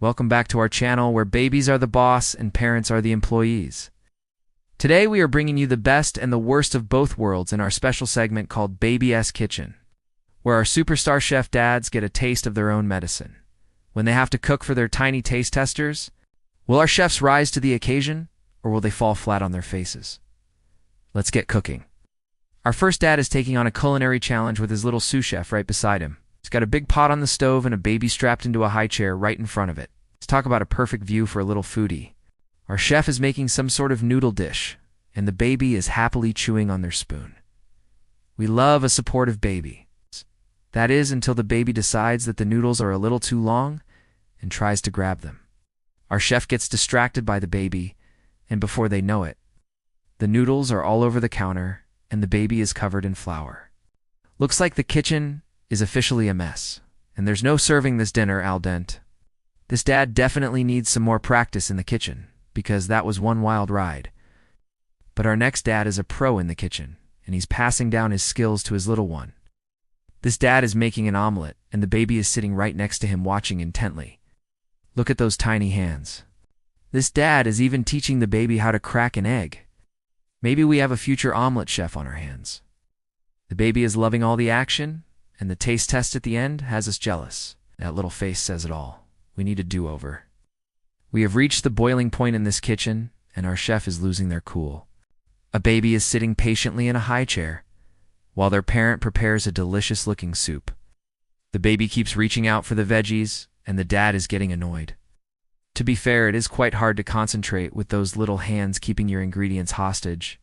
Welcome back to our channel where babies are the boss and parents are the employees. Today we are bringing you the best and the worst of both worlds in our special segment called Baby's Kitchen, where our superstar chef dads get a taste of their own medicine. When they have to cook for their tiny taste testers, will our chefs rise to the occasion, or will they fall flat on their faces? Let's get cooking. Our first dad is taking on a culinary challenge with his little sous chef right beside him. He's got a big pot on the stove and a baby strapped into a high chair right in front of it. Let's talk about a perfect view for a little foodie. Our chef is making some sort of noodle dish, and the baby is happily chewing on their spoon. We love a supportive baby. That is, until the baby decides that the noodles are a little too long and tries to grab them. Our chef gets distracted by the baby, and before they know it, the noodles are all over the counter and the baby is covered in flour. Looks like the kitchen is officially a mess, and there's no serving this dinner al dente. This dad definitely needs some more practice in the kitchen, because that was one wild ride. But our next dad is a pro in the kitchen, and he's passing down his skills to his little one. This dad is making an omelet, and the baby is sitting right next to him watching intently. Look at those tiny hands. This dad is even teaching the baby how to crack an egg. Maybe we have a future omelet chef on our hands. The baby is loving all the action, and the taste test at the end has us jealous. That little face says it all. We need a do-over. We have reached the boiling point in this kitchen, and our chef is losing their cool. A baby is sitting patiently in a high chair, while their parent prepares a delicious-looking soup. The baby keeps reaching out for the veggies, and the dad is getting annoyed. To be fair, it is quite hard to concentrate with those little hands keeping your ingredients hostage.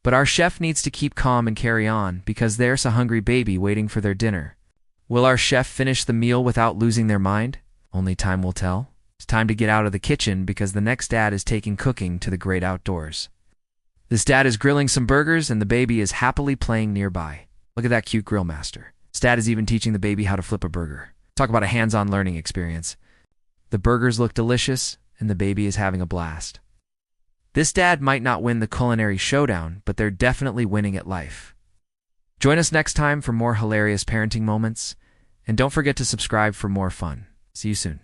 But our chef needs to keep calm and carry on, because there's a hungry baby waiting for their dinner. Will our chef finish the meal without losing their mind? Only time will tell. It's time to get out of the kitchen because the next dad is taking cooking to the great outdoors. This dad is grilling some burgers and the baby is happily playing nearby. Look at that cute grill master. This dad is even teaching the baby how to flip a burger. Talk about a hands-on learning experience. The burgers look delicious and the baby is having a blast. This dad might not win the culinary showdown, but they're definitely winning at life. Join us next time for more hilarious parenting moments, and don't forget to subscribe for more fun. See you soon.